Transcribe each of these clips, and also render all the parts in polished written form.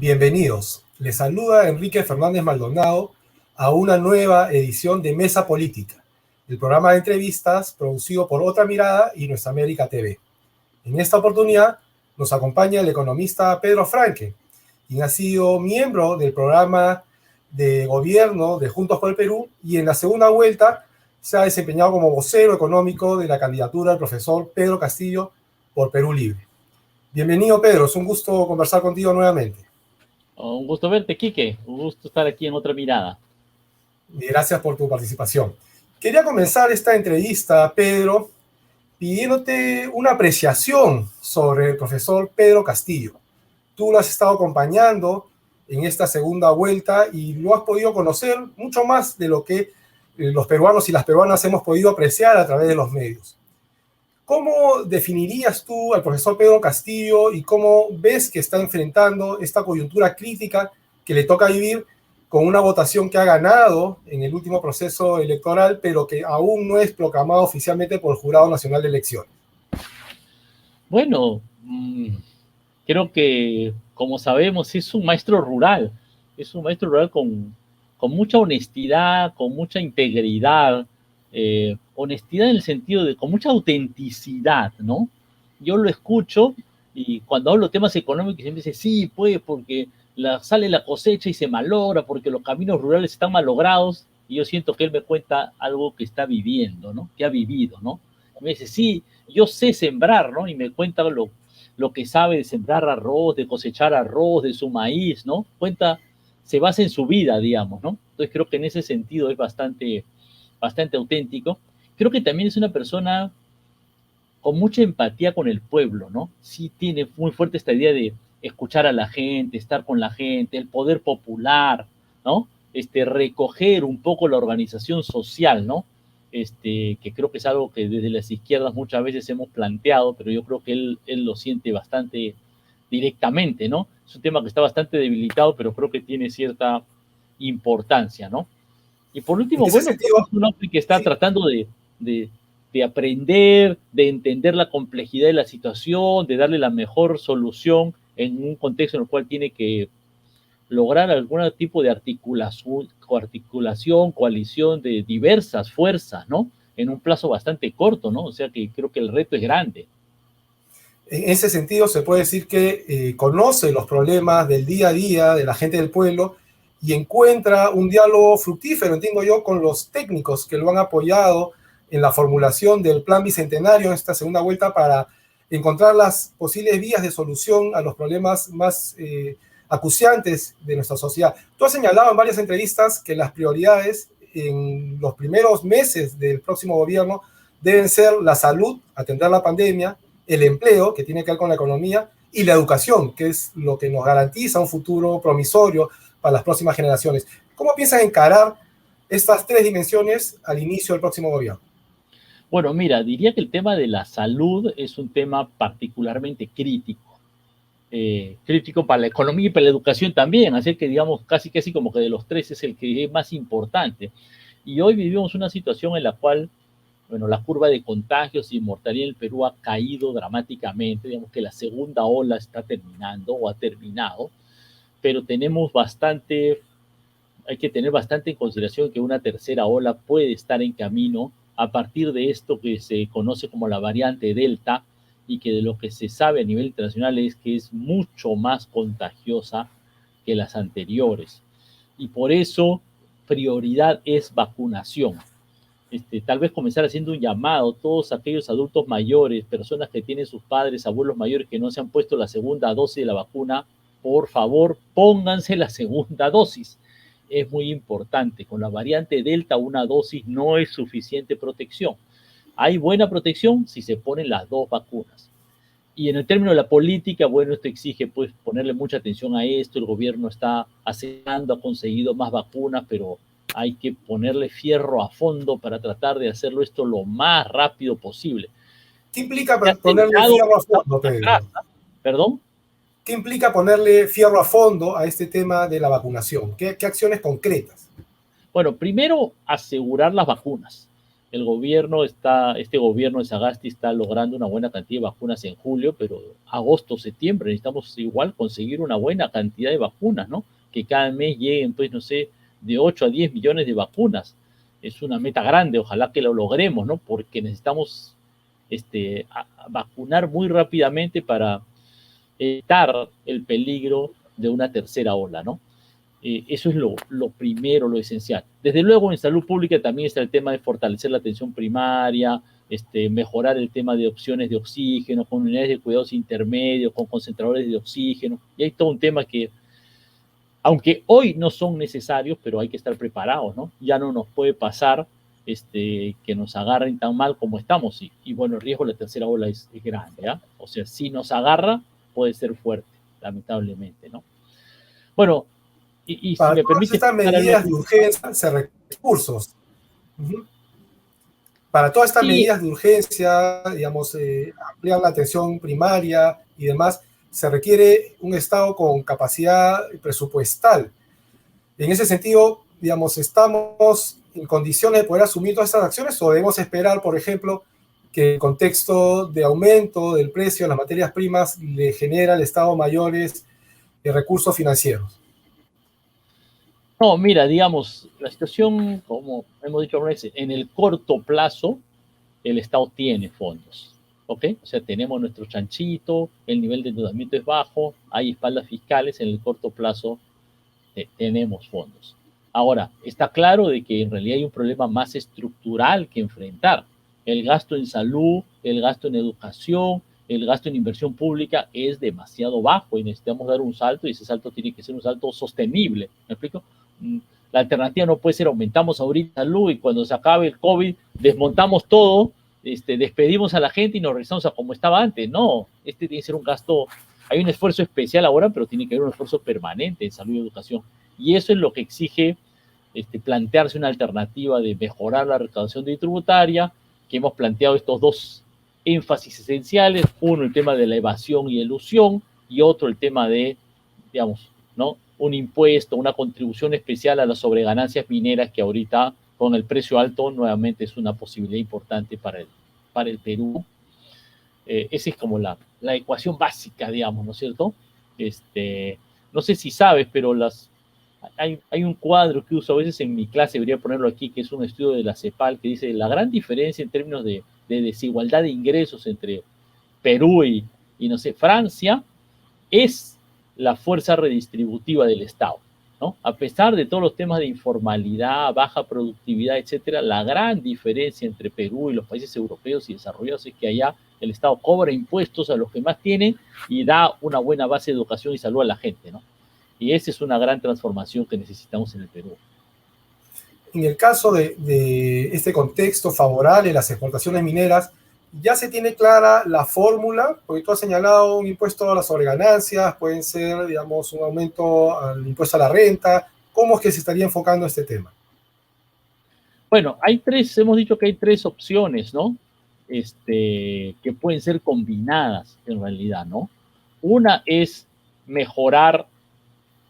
Bienvenidos. Les saluda Enrique Fernández Maldonado a una nueva edición de Mesa Política, el programa de entrevistas producido por Otra Mirada y Nuestra América TV. En esta oportunidad nos acompaña el economista Pedro Franque, quien ha sido miembro del programa de gobierno de Juntos por el Perú y en la segunda vuelta se ha desempeñado como vocero económico de la candidatura del profesor Pedro Castillo por Perú Libre. Bienvenido, Pedro. Es un gusto conversar contigo nuevamente. Un gusto verte, Quique. Un gusto estar aquí en Otra Mirada. Gracias por tu participación. Quería comenzar esta entrevista, Pedro, pidiéndote una apreciación sobre el profesor Pedro Castillo. Tú lo has estado acompañando en esta segunda vuelta y lo has podido conocer mucho más de lo que los peruanos y las peruanas hemos podido apreciar a través de los medios. ¿Cómo definirías tú al profesor Pedro Castillo y cómo ves que está enfrentando esta coyuntura crítica que le toca vivir con una votación que ha ganado en el último proceso electoral, pero que aún no es proclamado oficialmente por el Jurado Nacional de Elecciones? Bueno, creo que, como sabemos, es un maestro rural. Es un maestro rural con mucha honestidad, con mucha integridad. Honestidad en el sentido de con mucha autenticidad, ¿no? Yo lo escucho y cuando hablo de temas económicos siempre dice, sí, pues, porque sale la cosecha y se malogra, porque los caminos rurales están malogrados, y yo siento que él me cuenta algo que está viviendo, ¿no? Que ha vivido, ¿no? Y me dice, sí, yo sé sembrar, ¿no? Y me cuenta lo que sabe de sembrar arroz, de cosechar arroz, de su maíz, ¿no? Cuenta, se basa en su vida, digamos, ¿no? Entonces creo que en ese sentido es bastante auténtico. Creo que también es una persona con mucha empatía con el pueblo, ¿no? Sí tiene muy fuerte esta idea de escuchar a la gente, estar con la gente, el poder popular, ¿no? Recoger un poco la organización social, ¿no? Que creo que es algo que desde las izquierdas muchas veces hemos planteado, pero yo creo que él lo siente bastante directamente, ¿no? Es un tema que está bastante debilitado, pero creo que tiene cierta importancia, ¿no? Y por último, bueno, sentido, es un hombre que está sí, tratando de aprender, de entender la complejidad de la situación, de darle la mejor solución en un contexto en el cual tiene que lograr algún tipo de articulación, coalición de diversas fuerzas, ¿no? En un plazo bastante corto, ¿no? O sea que creo que el reto es grande. en ese sentido se puede decir que conoce los problemas del día a día de la gente del pueblo y encuentra un diálogo fructífero, entiendo yo, con los técnicos que lo han apoyado en la formulación del plan bicentenario en esta segunda vuelta para encontrar las posibles vías de solución a los problemas más acuciantes de nuestra sociedad. Tú has señalado en varias entrevistas que las prioridades en los primeros meses del próximo gobierno deben ser la salud, atender la pandemia, el empleo, que tiene que ver con la economía, y la educación, que es lo que nos garantiza un futuro promisorio para las próximas generaciones. ¿Cómo piensas encarar estas tres dimensiones al inicio del próximo gobierno? Bueno, mira, diría que el tema de la salud es un tema particularmente crítico. Crítico para la economía y para la educación también, así que digamos casi como que de los tres es el que es más importante. Y hoy vivimos una situación en la cual, bueno, la curva de contagios y mortalidad en el Perú ha caído dramáticamente, digamos que la segunda ola está terminando o ha terminado, pero hay que tener bastante en consideración que una tercera ola puede estar en camino a partir de esto que se conoce como la variante Delta, y que de lo que se sabe a nivel internacional es que es mucho más contagiosa que las anteriores. Y por eso prioridad es vacunación. Tal vez comenzar haciendo un llamado a todos aquellos adultos mayores, personas que tienen sus padres, abuelos mayores que no se han puesto la segunda dosis de la vacuna, por favor, pónganse la segunda dosis. Es muy importante. Con la variante Delta, una dosis no es suficiente protección. Hay buena protección si se ponen las dos vacunas. Y en el término de la política, bueno, esto exige pues ponerle mucha atención a esto. El gobierno está acelerando, ha conseguido más vacunas, pero hay que ponerle fierro a fondo para tratar de hacerlo esto lo más rápido posible. ¿Qué implica ponerle fierro a fondo, Pedro? ¿Perdón? ¿Qué implica ponerle fierro a fondo a este tema de la vacunación? ¿Qué acciones concretas? Bueno, primero, asegurar las vacunas. este gobierno de Sagasti está logrando una buena cantidad de vacunas en julio, pero agosto, septiembre necesitamos igual conseguir una buena cantidad de vacunas, ¿no? Que cada mes lleguen, pues, no sé, de 8 a 10 millones de vacunas. Es una meta grande, ojalá que lo logremos, ¿no? Porque necesitamos a vacunar muy rápidamente para evitar el peligro de una tercera ola, ¿no? Eso es lo primero, lo esencial. Desde luego, en salud pública también está el tema de fortalecer la atención primaria, mejorar el tema de opciones de oxígeno, con unidades de cuidados intermedios, con concentradores de oxígeno. Y hay todo un tema que, aunque hoy no son necesarios, pero hay que estar preparados, ¿no? Ya no nos puede pasar que nos agarren tan mal como estamos. Y bueno, el riesgo de la tercera ola es grande, ¿eh? O sea, si nos agarra, puede ser fuerte, lamentablemente, ¿no? Bueno, y si me permite... Estas medidas de urgencia se requieren recursos. Para todas estas medidas de urgencia, digamos, ampliar la atención primaria y demás, se requiere un Estado con capacidad presupuestal. En ese sentido, digamos, ¿estamos en condiciones de poder asumir todas estas acciones o debemos esperar, por ejemplo, que el contexto de aumento del precio de las materias primas le genera al Estado mayores recursos financieros? No, mira, digamos, la situación, como hemos dicho algunas veces, en el corto plazo, el Estado tiene fondos, ¿ok? O sea, tenemos nuestro chanchito, el nivel de endeudamiento es bajo, hay espaldas fiscales, en el corto plazo tenemos fondos. Ahora, está claro de que en realidad hay un problema más estructural que enfrentar. El gasto en salud, el gasto en educación, el gasto en inversión pública es demasiado bajo y necesitamos dar un salto y ese salto tiene que ser un salto sostenible. ¿Me explico? La alternativa no puede ser aumentamos ahorita salud y cuando se acabe el COVID desmontamos todo, despedimos a la gente y nos regresamos a como estaba antes. No, tiene que ser un gasto. Hay un esfuerzo especial ahora, pero tiene que haber un esfuerzo permanente en salud y educación. Y eso es lo que exige plantearse una alternativa de mejorar la recaudación tributaria, que hemos planteado estos dos énfasis esenciales. Uno, el tema de la evasión y elusión, y otro, el tema de, digamos, ¿no? Un impuesto, una contribución especial a las sobreganancias mineras que ahorita, con el precio alto, nuevamente es una posibilidad importante para el Perú. Esa es como la ecuación básica, digamos, ¿no es cierto? No sé si sabes, pero hay un cuadro que uso a veces en mi clase, debería ponerlo aquí, que es un estudio de la CEPAL, que dice la gran diferencia en términos de desigualdad de ingresos entre Perú y no sé, Francia, es la fuerza redistributiva del Estado, ¿no? A pesar de todos los temas de informalidad, baja productividad, etcétera, la gran diferencia entre Perú y los países europeos y desarrollados es que allá el Estado cobra impuestos a los que más tienen y da una buena base de educación y salud a la gente, ¿no? Y esa es una gran transformación que necesitamos en el Perú. En el caso de este contexto favorable a las exportaciones mineras, ya se tiene clara la fórmula, porque tú has señalado un impuesto a las sobreganancias, pueden ser, digamos, un aumento al impuesto a la renta. ¿Cómo es que se estaría enfocando este tema? Bueno, hemos dicho que hay tres opciones, ¿no? Que pueden ser combinadas en realidad, ¿no? Una es mejorar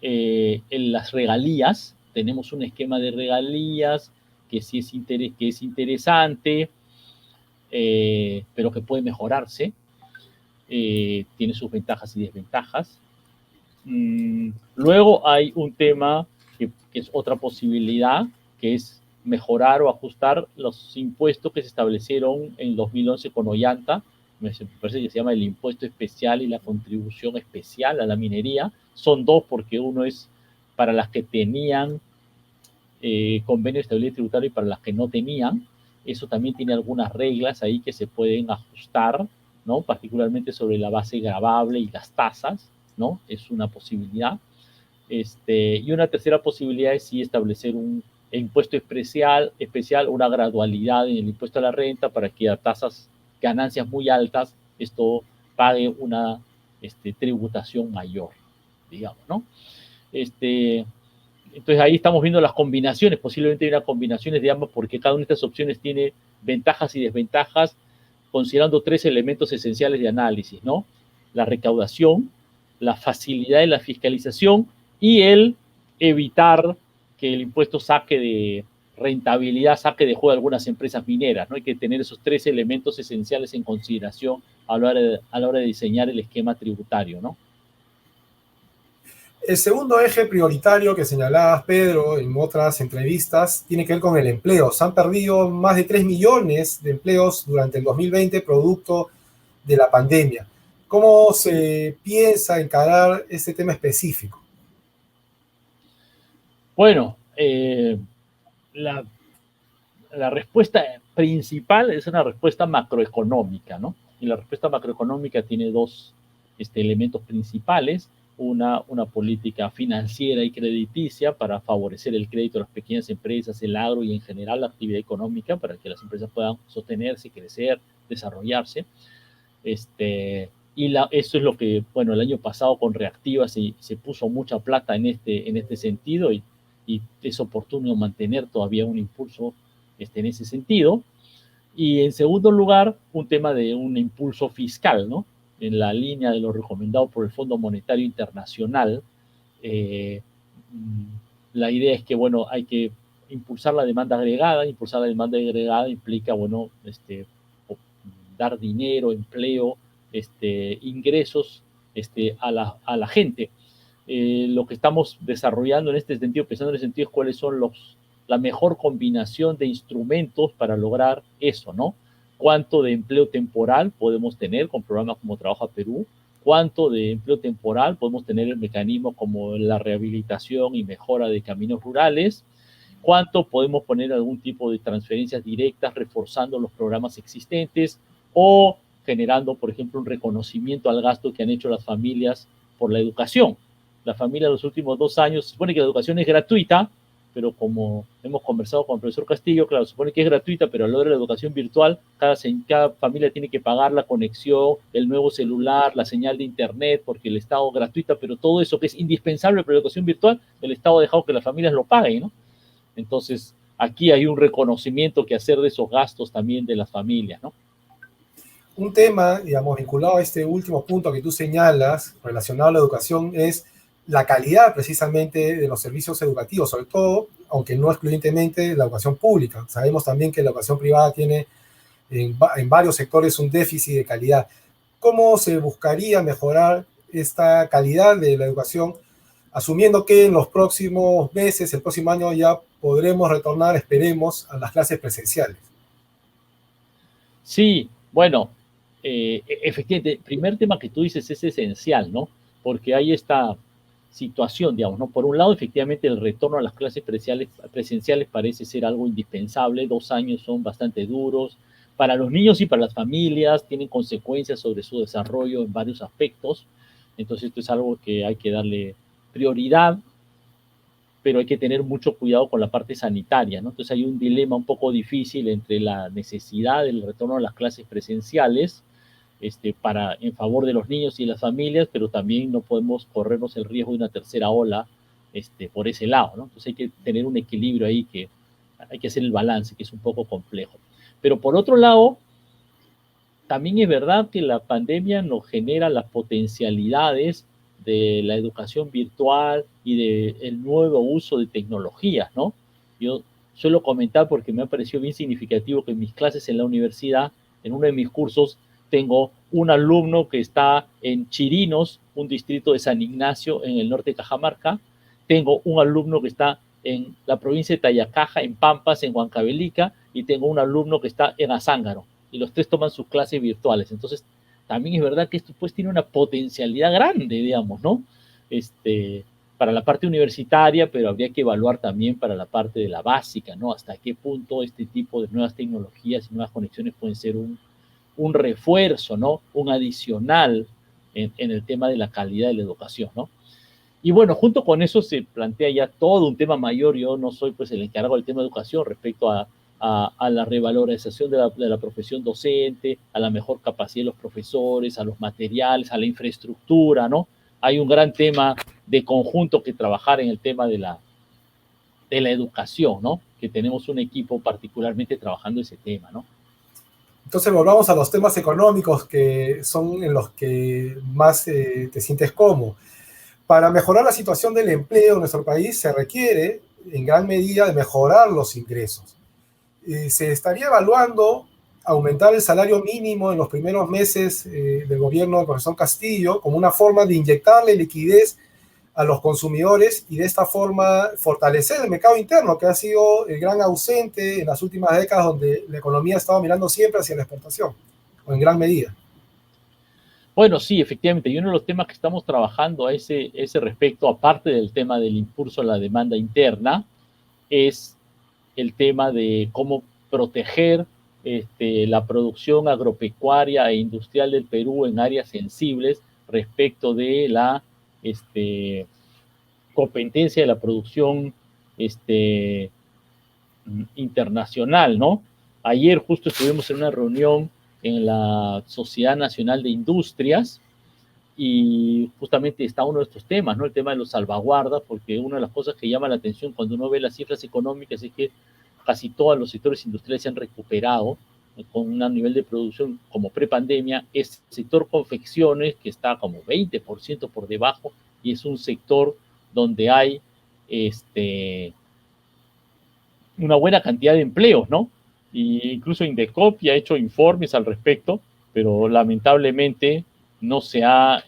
en las regalías. Tenemos un esquema de regalías que sí es interesante, pero que puede mejorarse. Tiene sus ventajas y desventajas. Luego hay un tema que es otra posibilidad, que es mejorar o ajustar los impuestos que se establecieron en 2011 con Ollanta. Me parece que se llama el impuesto especial y la contribución especial a la minería. Son dos, porque uno es para las que tenían convenio de estabilidad tributaria y para las que no tenían. Eso también tiene algunas reglas ahí que se pueden ajustar, ¿no? Particularmente sobre la base gravable y las tasas, ¿no? Es una posibilidad. Y una tercera posibilidad es sí establecer un impuesto especial, una gradualidad en el impuesto a la renta para que a ganancias muy altas, esto pague una tributación mayor, digamos, ¿no? Entonces ahí estamos viendo las combinaciones, posiblemente hay unas combinaciones de ambas, porque cada una de estas opciones tiene ventajas y desventajas, considerando tres elementos esenciales de análisis, ¿no? La recaudación, la facilidad de la fiscalización y el evitar que el impuesto saque rentabilidad saque de juego a algunas empresas mineras, ¿no? Hay que tener esos tres elementos esenciales en consideración a la hora de diseñar el esquema tributario, ¿no? El segundo eje prioritario que señalabas, Pedro, en otras entrevistas, tiene que ver con el empleo. Se han perdido más de 3 millones de empleos durante el 2020, producto de la pandemia. ¿Cómo se piensa encarar este tema específico? Bueno, la respuesta principal es una respuesta macroeconómica, ¿no? Y la respuesta macroeconómica tiene dos elementos principales. Una política financiera y crediticia para favorecer el crédito a las pequeñas empresas, el agro y en general la actividad económica para que las empresas puedan sostenerse, crecer, desarrollarse. Eso es lo que, bueno, el año pasado con Reactiva se puso mucha plata en este sentido y es oportuno mantener todavía un impulso en ese sentido. Y en segundo lugar, un tema de un impulso fiscal, ¿no? En la línea de lo recomendado por el Fondo Monetario Internacional. La idea es que, bueno, hay que impulsar la demanda agregada. Impulsar la demanda agregada implica, bueno, dar dinero, empleo, ingresos a la gente. Lo que estamos desarrollando en este sentido, pensando en ese sentido, es cuáles son la mejor combinación de instrumentos para lograr eso, ¿no? Cuánto de empleo temporal podemos tener con programas como Trabaja Perú, cuánto de empleo temporal podemos tener en mecanismos como la rehabilitación y mejora de caminos rurales, cuánto podemos poner algún tipo de transferencias directas reforzando los programas existentes o generando, por ejemplo, un reconocimiento al gasto que han hecho las familias por la educación. La familia en los últimos 2 años, se supone que la educación es gratuita, pero como hemos conversado con el profesor Castillo, claro, se supone que es gratuita, pero a la hora de la educación virtual, cada familia tiene que pagar la conexión, el nuevo celular, la señal de internet, porque el Estado es gratuita, pero todo eso que es indispensable para la educación virtual, el Estado ha dejado que las familias lo paguen, ¿no? Entonces, aquí hay un reconocimiento que hacer de esos gastos también de las familias, ¿no? Un tema, digamos, vinculado a este último punto que tú señalas, relacionado a la educación, es la calidad precisamente de los servicios educativos, sobre todo, aunque no excluyentemente, la educación pública. Sabemos también que la educación privada tiene en varios sectores un déficit de calidad. ¿Cómo se buscaría mejorar esta calidad de la educación, asumiendo que en los próximos meses, el próximo año ya podremos retornar, esperemos, a las clases presenciales? Sí, bueno, efectivamente, el primer tema que tú dices es esencial, ¿no? Porque hay esta situación, digamos, ¿no? Por un lado, efectivamente, el retorno a las clases presenciales parece ser algo indispensable. 2 años son bastante duros para los niños y para las familias, tienen consecuencias sobre su desarrollo en varios aspectos. Entonces, esto es algo que hay que darle prioridad, pero hay que tener mucho cuidado con la parte sanitaria, ¿no? Entonces hay un dilema un poco difícil entre la necesidad del retorno a las clases presenciales en favor de los niños y las familias, pero también no podemos corrernos el riesgo de una tercera ola por ese lado, ¿no? Entonces hay que tener un equilibrio ahí que hay que hacer el balance, que es un poco complejo. Pero por otro lado, también es verdad que la pandemia nos genera las potencialidades de la educación virtual y del nuevo uso de tecnologías, ¿no? Yo suelo comentar porque me ha parecido bien significativo que en mis clases en la universidad, en uno de mis cursos, tengo un alumno que está en Chirinos, un distrito de San Ignacio en el norte de Cajamarca, tengo un alumno que está en la provincia de Tayacaja, en Pampas, en Huancavelica, y tengo un alumno que está en Azángaro, y los 3 toman sus clases virtuales. Entonces, también es verdad que esto pues tiene una potencialidad grande, digamos, ¿no? Para la parte universitaria, pero habría que evaluar también para la parte de la básica, ¿no? Hasta qué punto este tipo de nuevas tecnologías y nuevas conexiones pueden ser un refuerzo, ¿no? Un adicional en el tema de la calidad de la educación, ¿no? Y bueno, junto con eso se plantea ya todo un tema mayor. Yo no soy pues el encargado del tema de educación respecto a la revalorización de la profesión docente, a la mejor capacidad de los profesores, a los materiales, a la infraestructura, ¿no? Hay un gran tema de conjunto que trabajar en el tema de la educación, ¿no? Que tenemos un equipo particularmente trabajando ese tema, ¿no? Entonces volvamos a los temas económicos que son en los que más te sientes cómodo. Para mejorar la situación del empleo en nuestro país se requiere en gran medida de mejorar los ingresos. Se estaría evaluando aumentar el salario mínimo en los primeros meses del gobierno del profesor Castillo como una forma de inyectarle liquidez a los consumidores y de esta forma fortalecer el mercado interno, que ha sido el gran ausente en las últimas décadas, donde la economía ha estado mirando siempre hacia la exportación, o en gran medida. Bueno, sí, efectivamente, y uno de los temas que estamos trabajando a ese respecto, aparte del tema del impulso a la demanda interna, es el tema de cómo proteger la producción agropecuaria e industrial del Perú en áreas sensibles respecto de la competencia de la producción internacional, ¿no? Ayer justo estuvimos en una reunión en la Sociedad Nacional de Industrias y justamente está uno de estos temas, ¿no? El tema de los salvaguardas, porque una de las cosas que llama la atención cuando uno ve las cifras económicas es que casi todos los sectores industriales se han recuperado con un nivel de producción como prepandemia. Es el sector confecciones, que está como 20% por debajo, y es un sector donde hay una buena cantidad de empleos, ¿no? Y incluso Indecop ya ha hecho informes al respecto, pero lamentablemente no se ha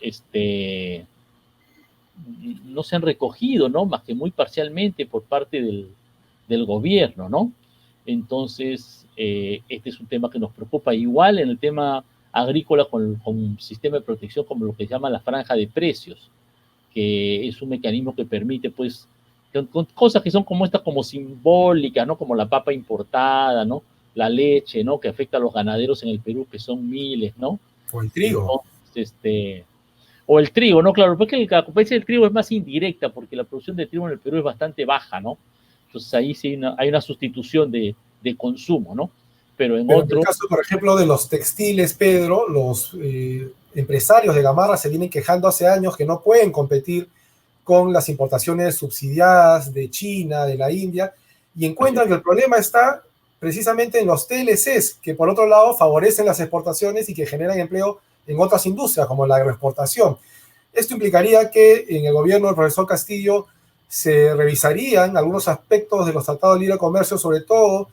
no se han recogido, ¿no? Más que muy parcialmente por parte del gobierno, ¿no? Entonces, este es un tema que nos preocupa. Igual en el tema agrícola con un sistema de protección como lo que se llama la franja de precios, que es un mecanismo que permite, pues, con cosas que son como estas, como simbólicas, ¿no? Como la papa importada, ¿no? La leche, ¿no? Que afecta a los ganaderos en el Perú, que son miles, ¿no? O el trigo. Entonces, o el trigo, ¿no? Claro, porque la competencia del trigo es más indirecta, porque la producción de trigo en el Perú es bastante baja, ¿no? Entonces ahí sí hay una sustitución de consumo, ¿no? Pero en Pero en el otro... caso, por ejemplo, de los textiles, Pedro, los empresarios de Gamarra se vienen quejando hace años que no pueden competir con las importaciones subsidiadas de China, de la India, y encuentran que el problema está precisamente en los TLCs, que por otro lado favorecen las exportaciones y que generan empleo en otras industrias, como la agroexportación. Esto implicaría que en el gobierno del profesor Castillo se revisarían algunos aspectos de los tratados de libre comercio, sobre todo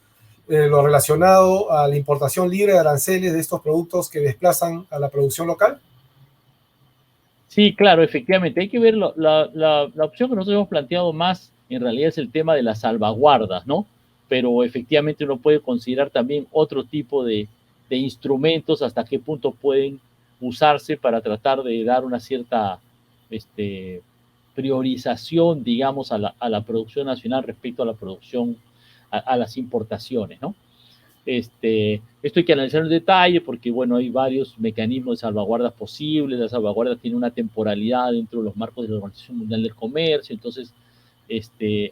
lo relacionado a la importación libre de aranceles de estos productos que desplazan a la producción local. Sí, claro, efectivamente. Hay que ver la opción que nosotros hemos planteado más, en realidad es el tema de las salvaguardas, ¿no? Pero efectivamente uno puede considerar también otro tipo de instrumentos, hasta qué punto pueden usarse para tratar de dar una cierta priorización, digamos, a la producción nacional respecto a la producción, a las importaciones, ¿no? Esto hay que analizar en detalle porque, bueno, hay varios mecanismos de salvaguardas posibles. La salvaguarda tiene una temporalidad dentro de los marcos de la Organización Mundial del Comercio, entonces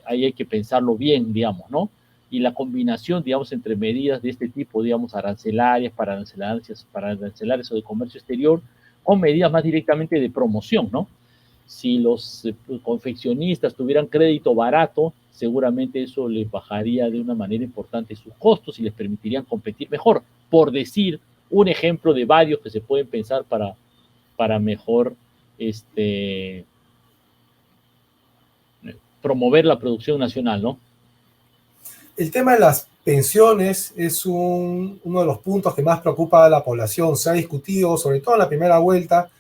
ahí hay que pensarlo bien, digamos, ¿no? Y la combinación, digamos, entre medidas de este tipo, digamos, arancelarias, para arancelarias o de comercio exterior, con medidas más directamente de promoción, ¿no? Si los confeccionistas tuvieran crédito barato, seguramente eso les bajaría de una manera importante sus costos y les permitirían competir mejor, por decir un ejemplo de varios que se pueden pensar para mejor promover la producción nacional, ¿no? El tema de las pensiones es uno de los puntos que más preocupa a la población. Se ha discutido, sobre todo en la primera vuelta,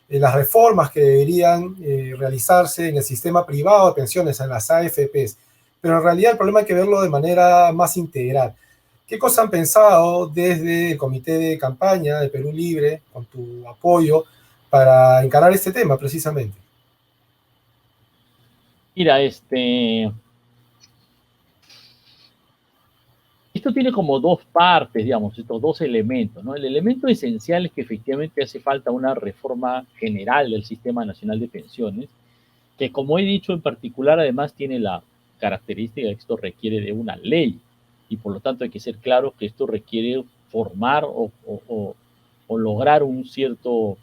las reformas que deberían realizarse en el sistema privado de pensiones, en las AFPs. Pero en realidad el problema hay que verlo de manera más integral. ¿Qué cosas han pensado desde el Comité de Campaña de Perú Libre, con tu apoyo, para encarar este tema precisamente? Mira, esto tiene como dos partes, digamos, estos dos elementos, ¿no? El elemento esencial es que efectivamente hace falta una reforma general del Sistema Nacional de Pensiones, que como he dicho en particular además tiene la característica de que esto requiere de una ley y por lo tanto hay que ser claro que esto requiere formar o lograr un cierto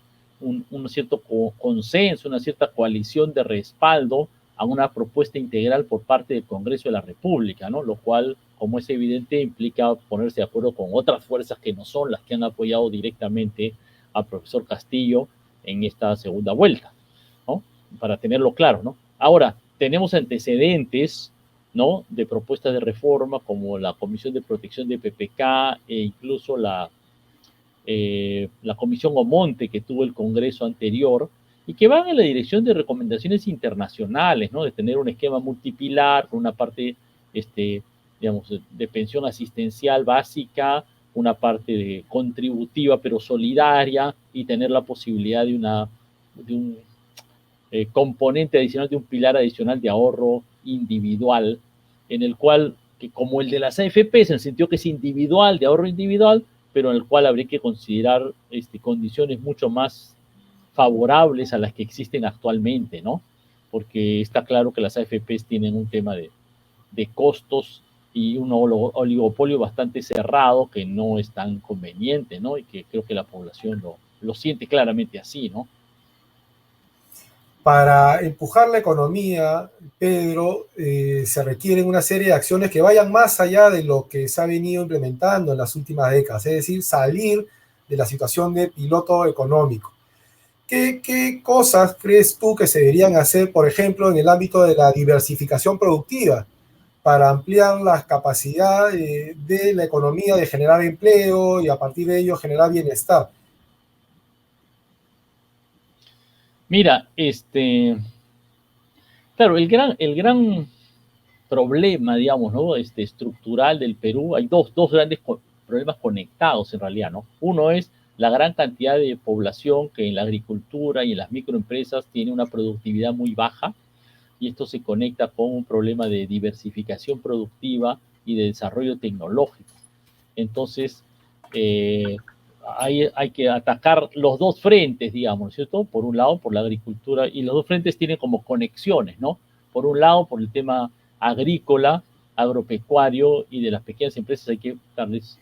consenso, una cierta coalición de respaldo a una propuesta integral por parte del Congreso de la República, ¿no? Lo cual, como es evidente, implica ponerse de acuerdo con otras fuerzas que no son las que han apoyado directamente al profesor Castillo en esta segunda vuelta, ¿no? Para tenerlo claro, ¿no? Ahora, tenemos antecedentes ¿no? De propuestas de reforma como la Comisión de Protección de PPK e incluso la Comisión Omonte que tuvo el Congreso anterior y que van en la dirección de recomendaciones internacionales, ¿no? De tener un esquema multipilar con una parte, digamos, de pensión asistencial básica, una parte contributiva pero solidaria y tener la posibilidad de un componente adicional, de un pilar adicional de ahorro individual, en el cual, que como el de las AFPs, en el sentido que es individual, de ahorro individual, pero en el cual habría que considerar condiciones mucho más favorables a las que existen actualmente, ¿no? Porque está claro que las AFPs tienen un tema de costos y un oligopolio bastante cerrado que no es tan conveniente, ¿no? Y que creo que la población lo siente claramente así, ¿no? Para empujar la economía, Pedro, se requieren una serie de acciones que vayan más allá de lo que se ha venido implementando en las últimas décadas, es decir, salir de la situación de piloto económico. ¿Qué cosas crees tú que se deberían hacer, por ejemplo, en el ámbito de la diversificación productiva para ampliar las capacidades de la economía de generar empleo y a partir de ello generar bienestar? Mira, claro, el gran problema, digamos, ¿no? Estructural del Perú, hay dos grandes problemas conectados en realidad, ¿no? Uno es la gran cantidad de población que en la agricultura y en las microempresas tiene una productividad muy baja, y esto se conecta con un problema de diversificación productiva y de desarrollo tecnológico. Entonces, hay que atacar los dos frentes, digamos, ¿cierto? Por un lado, por la agricultura, y los dos frentes tienen como conexiones, ¿no? Por un lado, por el tema agrícola, agropecuario y de las pequeñas empresas hay que darles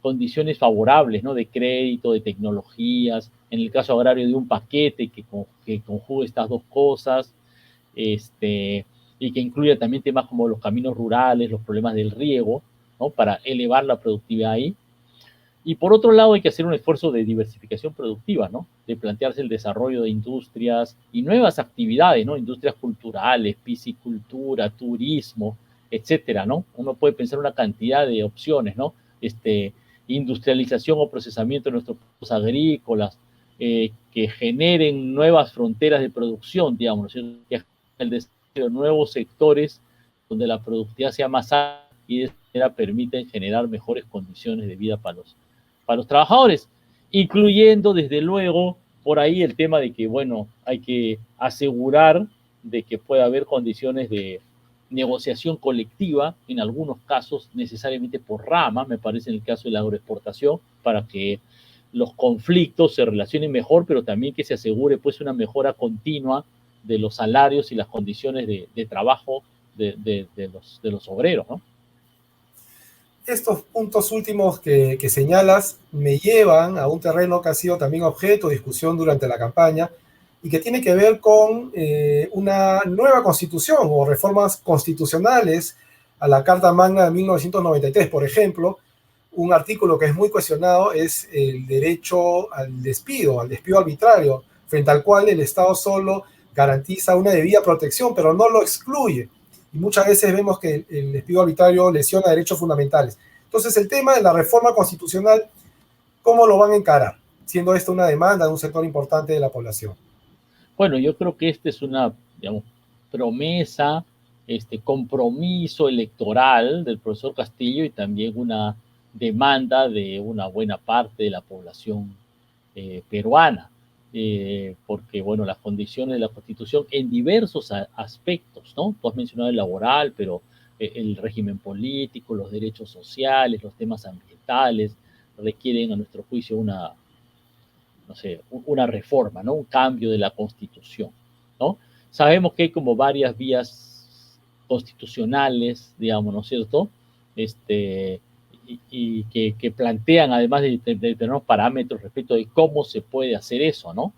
condiciones favorables, ¿no? De crédito, de tecnologías, en el caso agrario de un paquete que conjugue estas dos cosas, y que incluya también temas como los caminos rurales, los problemas del riego, ¿no? Para elevar la productividad ahí. Y por otro lado hay que hacer un esfuerzo de diversificación productiva, ¿no? De plantearse el desarrollo de industrias y nuevas actividades, ¿no? Industrias culturales, piscicultura, turismo, etcétera, ¿no? Uno puede pensar una cantidad de opciones, ¿no? Industrialización o procesamiento de nuestros productos agrícolas, que generen nuevas fronteras de producción, digamos, ¿no? Que el desarrollo de nuevos sectores donde la productividad sea más alta y de esa manera permiten generar mejores condiciones de vida para los trabajadores, incluyendo desde luego por ahí el tema de que, bueno, hay que asegurar de que pueda haber condiciones de negociación colectiva, en algunos casos necesariamente por rama, me parece en el caso de la agroexportación, para que los conflictos se relacionen mejor, pero también que se asegure pues una mejora continua de los salarios y las condiciones de trabajo de los obreros, ¿no? Estos puntos últimos que señalas me llevan a un terreno que ha sido también objeto de discusión durante la campaña y que tiene que ver con una nueva constitución o reformas constitucionales a la Carta Magna de 1993. Por ejemplo, un artículo que es muy cuestionado es el derecho al despido arbitrario, frente al cual el Estado solo garantiza una debida protección, pero no lo excluye. Y muchas veces vemos que el despido arbitrario lesiona derechos fundamentales. Entonces, el tema de la reforma constitucional, ¿cómo lo van a encarar? Siendo esta una demanda de un sector importante de la población. Bueno, yo creo que esta es una, digamos, promesa, compromiso electoral del profesor Castillo y también una demanda de una buena parte de la población peruana, porque, bueno, las condiciones de la Constitución en diversos aspectos, ¿no? Tú has mencionado el laboral, pero el régimen político, los derechos sociales, los temas ambientales, requieren, a nuestro juicio, no sé, una reforma, ¿no? Un cambio de la Constitución, ¿no? Sabemos que hay como varias vías constitucionales, digamos, ¿no es cierto? Y que plantean, además de tener unos parámetros respecto de cómo se puede hacer eso, ¿no?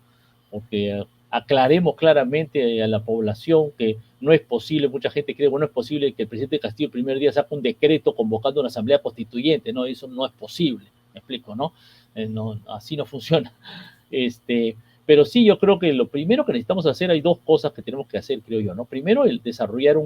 Porque aclaremos claramente a la población que no es posible, mucha gente cree, bueno, no es posible que el presidente Castillo el primer día saque un decreto convocando a una asamblea constituyente, ¿no? Eso no es posible, me explico, ¿no? No, así no funciona. Pero sí, yo creo que lo primero que necesitamos hacer, hay dos cosas que tenemos que hacer, creo yo, ¿no? Primero, el desarrollar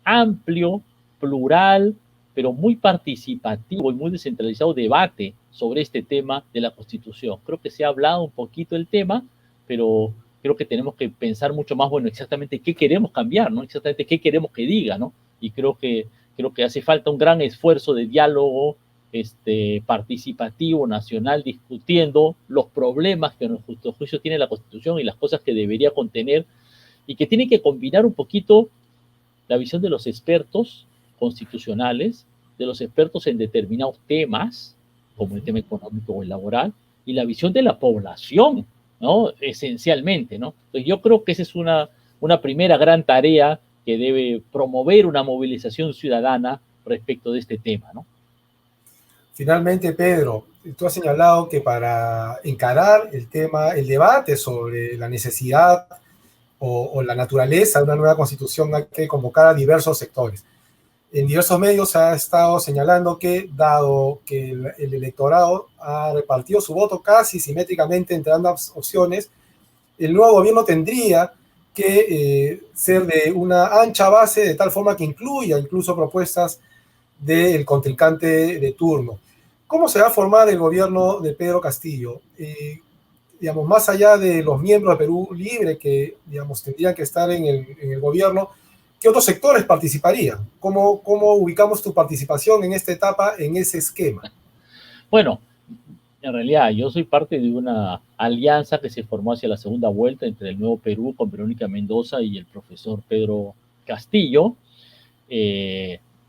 amplio, plural, pero muy participativo y muy descentralizado debate sobre este tema de la Constitución. Creo que se ha hablado un poquito del tema, pero creo que tenemos que pensar mucho más, bueno, exactamente qué queremos cambiar, ¿no? Exactamente qué queremos que diga, ¿no? Y creo que hace falta un gran esfuerzo de diálogo participativo nacional, discutiendo los problemas que a nuestro juicio tiene la Constitución y las cosas que debería contener, y que tiene que combinar un poquito la visión de los expertos constitucionales, de los expertos en determinados temas, como el tema económico o el laboral, y la visión de la población, ¿no? Esencialmente, ¿no? Entonces yo creo que esa es una primera gran tarea que debe promover una movilización ciudadana respecto de este tema, ¿no? Finalmente, Pedro, tú has señalado que para encarar el tema, el debate sobre la necesidad o la naturaleza de una nueva constitución hay que convocar a diversos sectores. En diversos medios se ha estado señalando que, dado que el electorado ha repartido su voto casi simétricamente entre ambas opciones, el nuevo gobierno tendría que ser de una ancha base, de tal forma que incluya incluso propuestas del contrincante de turno. ¿Cómo se va a formar el gobierno de Pedro Castillo? Digamos, más allá de los miembros de Perú Libre que, digamos, tendrían que estar en el gobierno, ¿qué otros sectores participarían? ¿Cómo ubicamos tu participación en esta etapa, en ese esquema? Bueno, en realidad yo soy parte de una alianza que se formó hacia la segunda vuelta entre el Nuevo Perú con Verónica Mendoza y el profesor Pedro Castillo.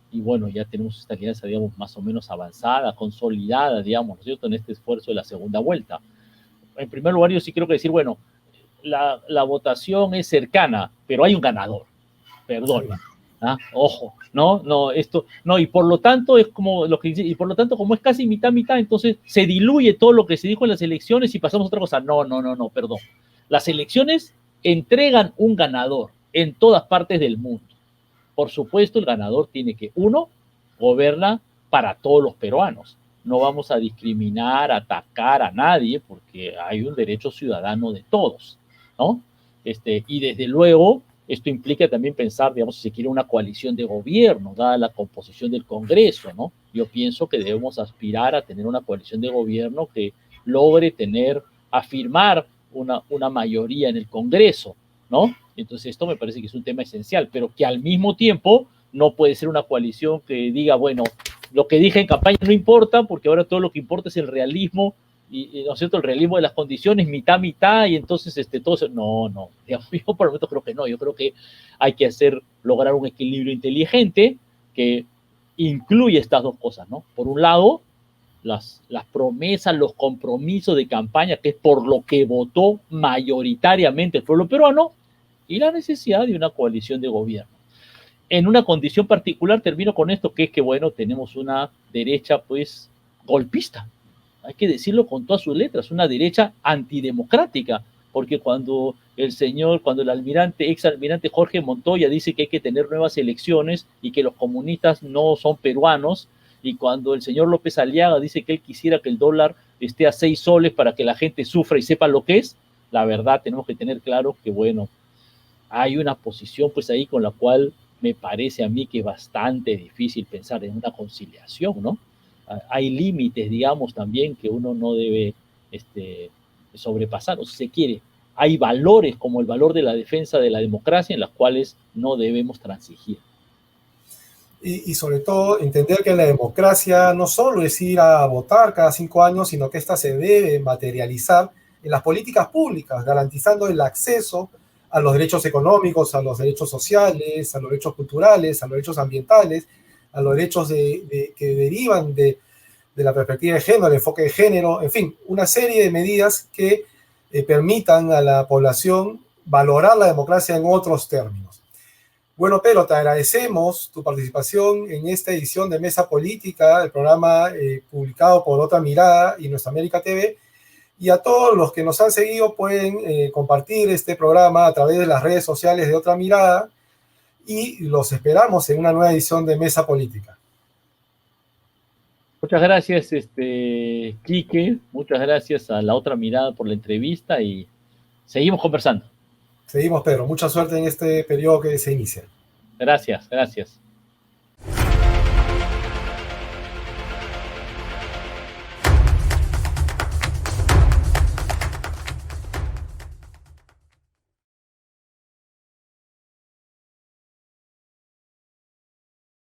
Y bueno, ya tenemos esta alianza, digamos, más o menos avanzada, consolidada, digamos, ¿no es cierto?, en este esfuerzo de la segunda vuelta. En primer lugar, yo sí quiero decir, bueno, la votación es cercana, pero hay un ganador, perdón. ¿Ah? Ojo, no, esto, no, y por lo tanto es como lo que dice, y por lo tanto, como es casi mitad, entonces se diluye todo lo que se dijo en las elecciones y pasamos a otra cosa. No, perdón. Las elecciones entregan un ganador en todas partes del mundo. Por supuesto, el ganador tiene que, uno, goberna para todos los peruanos. No vamos a discriminar, atacar a nadie, porque hay un derecho ciudadano de todos, ¿no? Y desde luego, esto implica también pensar, digamos, si se quiere una coalición de gobierno, dada la composición del Congreso, ¿no? Yo pienso que debemos aspirar a tener una coalición de gobierno que logre afirmar una mayoría en el Congreso, ¿no? Entonces esto me parece que es un tema esencial, pero que al mismo tiempo no puede ser una coalición que diga, bueno, lo que dije en campaña no importa, porque ahora todo lo que importa es el realismo, y ¿no es cierto?, el realismo de las condiciones, mitad, y entonces todo eso, no, yo por el momento creo que no, yo creo que hay que lograr un equilibrio inteligente que incluye estas dos cosas, ¿no? Por un lado, las promesas, los compromisos de campaña, que es por lo que votó mayoritariamente el pueblo peruano, y la necesidad de una coalición de gobierno. En una condición particular, termino con esto, que es que, bueno, tenemos una derecha, pues, golpista. Hay que decirlo con todas sus letras, una derecha antidemocrática, porque cuando el exalmirante Jorge Montoya dice que hay que tener nuevas elecciones y que los comunistas no son peruanos, y cuando el señor López Aliaga dice que él quisiera que el dólar esté a 6 soles para que la gente sufra y sepa lo que es, la verdad tenemos que tener claro que, bueno, hay una posición pues ahí con la cual me parece a mí que es bastante difícil pensar en una conciliación, ¿no? Hay límites, digamos, también que uno no debe sobrepasar, o si se quiere, hay valores como el valor de la defensa de la democracia en las cuales no debemos transigir. Y sobre todo entender que la democracia no solo es ir a votar cada 5 años, sino que esta se debe materializar en las políticas públicas, garantizando el acceso a los derechos económicos, a los derechos sociales, a los derechos culturales, a los derechos ambientales, a los derechos que derivan de la perspectiva de género, el enfoque de género, en fin, una serie de medidas que permitan a la población valorar la democracia en otros términos. Bueno, Pedro, te agradecemos tu participación en esta edición de Mesa Política, el programa publicado por Otra Mirada y Nuestra América TV. Y a todos los que nos han seguido pueden compartir este programa a través de las redes sociales de Otra Mirada, y los esperamos en una nueva edición de Mesa Política. Muchas gracias, Quique. Muchas gracias a La Otra Mirada por la entrevista y seguimos conversando. Seguimos, Pedro. Mucha suerte en este periodo que se inicia. Gracias, gracias.